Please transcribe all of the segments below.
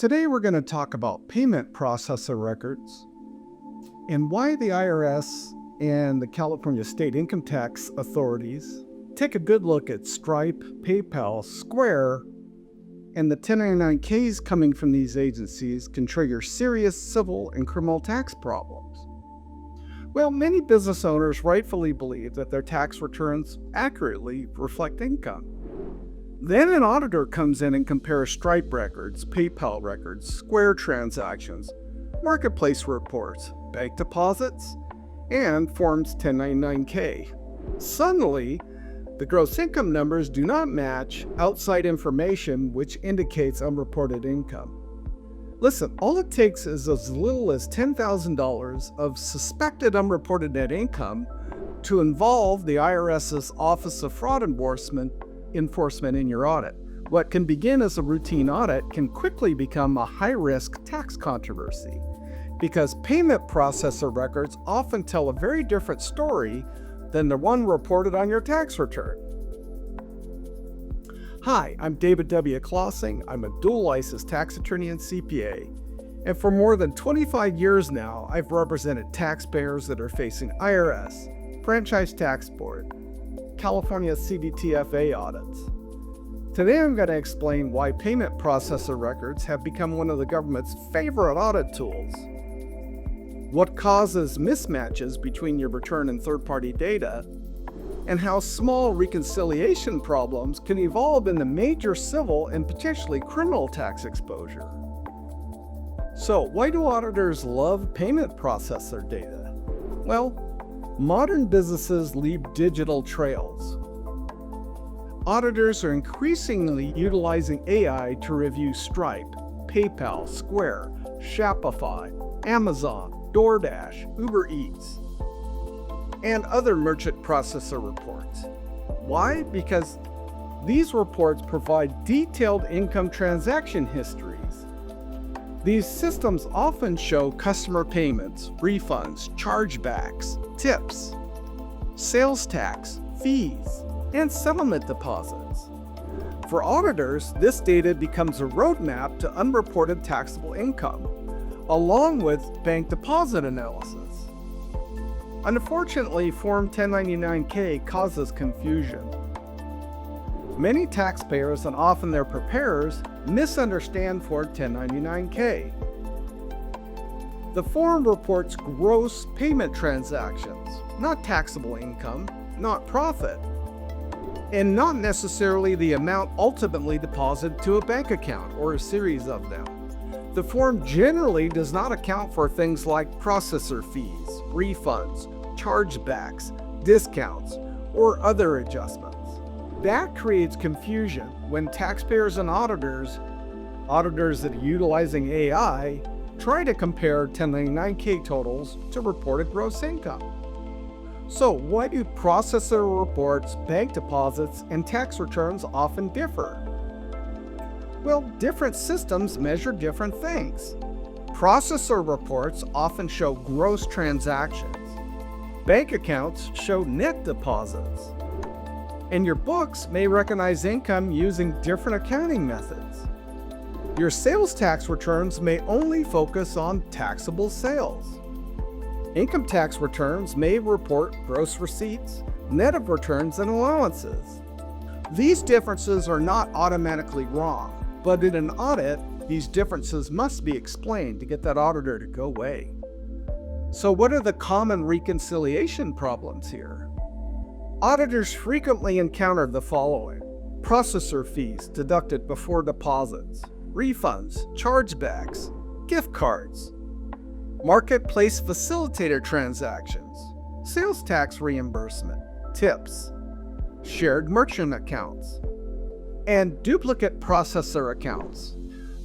Today we're going to talk about payment processor records and why the IRS and the California state income tax authorities take a good look at Stripe, PayPal, Square, and the 1099-Ks coming from these agencies can trigger serious civil and criminal tax problems. Well, many business owners rightfully believe that their tax returns accurately reflect income. Then an auditor comes in and compares Stripe records, PayPal records, Square transactions, marketplace reports, bank deposits, and Forms 1099-K. Suddenly, the gross income numbers do not match outside information which indicates unreported income. Listen, all it takes is as little as $10,000 of suspected unreported net income to involve the IRS's Office of Fraud Enforcement in your audit. What can begin as a routine audit can quickly become a high-risk tax controversy because payment processor records often tell a very different story than the one reported on your tax return. Hi, I'm David W. Klasing. I'm a dual licensed tax attorney and CPA. And for more than 25 years now, I've represented taxpayers that are facing IRS, Franchise Tax Board, California CDTFA audits. Today I'm going to explain why payment processor records have become one of the government's favorite audit tools, what causes mismatches between your return and third-party data, and how small reconciliation problems can evolve into major civil and potentially criminal tax exposure. So, why do auditors love payment processor data? Well, modern businesses leave digital trails. Auditors are increasingly utilizing AI to review Stripe, PayPal, Square, Shopify, Amazon, DoorDash, Uber Eats, and other merchant processor reports. Why? Because these reports provide detailed income transaction histories. These systems often show customer payments, refunds, chargebacks, tips, sales tax, fees, and settlement deposits. For auditors, this data becomes a roadmap to unreported taxable income, along with bank deposit analysis. Unfortunately, Form 1099-K causes confusion. Many taxpayers, and often their preparers, misunderstand Form 1099-K. The form reports gross payment transactions, not taxable income, not profit, and not necessarily the amount ultimately deposited to a bank account or a series of them. The form generally does not account for things like processor fees, refunds, chargebacks, discounts, or other adjustments. That creates confusion when taxpayers and auditors that are utilizing AI, try to compare 1099-K totals to reported gross income. So why do processor reports, bank deposits, and tax returns often differ? Well, different systems measure different things. Processor reports often show gross transactions. Bank accounts show net deposits. And your books may recognize income using different accounting methods. Your sales tax returns may only focus on taxable sales. Income tax returns may report gross receipts, net of returns, and allowances. These differences are not automatically wrong, but in an audit, these differences must be explained to get that auditor to go away. So what are the common reconciliation problems here? Auditors frequently encounter the following: processor fees deducted before deposits, refunds, chargebacks, gift cards, marketplace facilitator transactions, sales tax reimbursement, tips, shared merchant accounts, and duplicate processor accounts.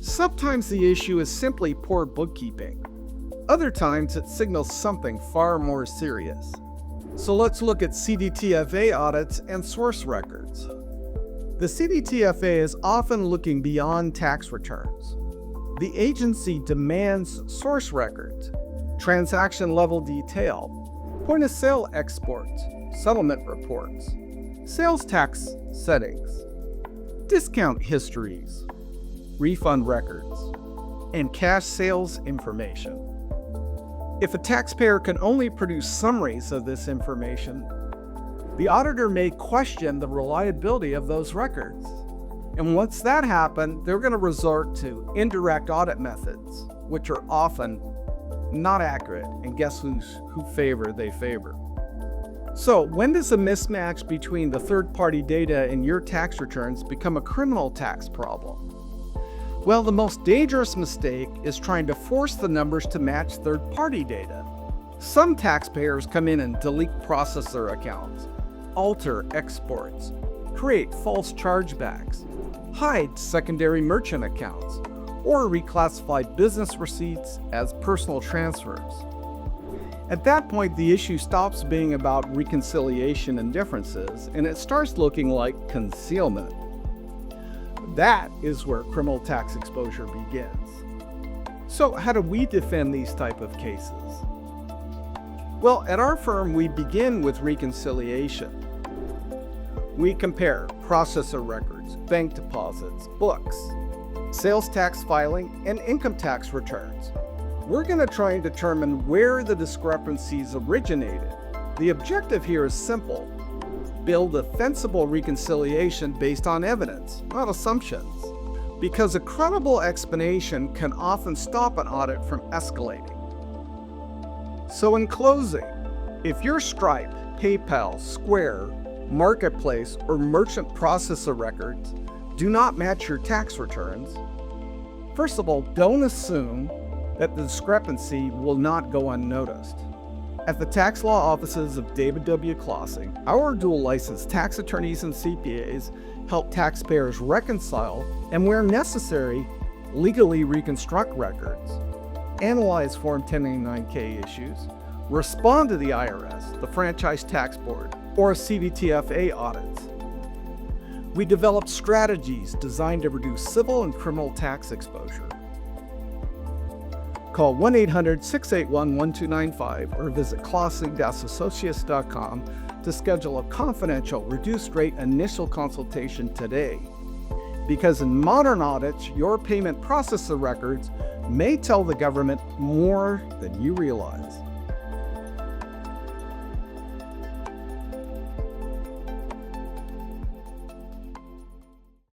Sometimes the issue is simply poor bookkeeping. Other times it signals something far more serious. So let's look at CDTFA audits and source records. The CDTFA is often looking beyond tax returns. The agency demands source records, transaction level detail, point of sale exports, settlement reports, sales tax settings, discount histories, refund records, and cash sales information. If a taxpayer can only produce summaries of this information, the auditor may question the reliability of those records. And once that happens, they're going to resort to indirect audit methods, which are often not accurate, and guess who they favor. So when does a mismatch between the third-party data and your tax returns become a criminal tax problem? Well, the most dangerous mistake is trying to force the numbers to match third-party data. Some taxpayers come in and delete processor accounts, alter exports, create false chargebacks, hide secondary merchant accounts, or reclassify business receipts as personal transfers. At that point, the issue stops being about reconciliation and differences, and it starts looking like concealment. That is where criminal tax exposure begins. So how do we defend these type of cases? Well, at our firm, we begin with reconciliation. We compare processor records, bank deposits, books, sales tax filing, and income tax returns. We're going to try and determine where the discrepancies originated. The objective here is simple: build a defensible reconciliation based on evidence, not assumptions, because a credible explanation can often stop an audit from escalating. So in closing, if your Stripe, PayPal, Square, Marketplace, or merchant processor records do not match your tax returns, first of all, don't assume that the discrepancy will not go unnoticed. At the tax law offices of David W. Klasing, our dual licensed tax attorneys and CPAs help taxpayers reconcile and, where necessary, legally reconstruct records, analyze Form 1099-K issues, respond to the IRS, the Franchise Tax Board, or CDTFA audits. We develop strategies designed to reduce civil and criminal tax exposure. Call 1-800-681-1295 or visit klasing-associates.com to schedule a confidential, reduced-rate initial consultation today. Because in modern audits, your payment processor records may tell the government more than you realize.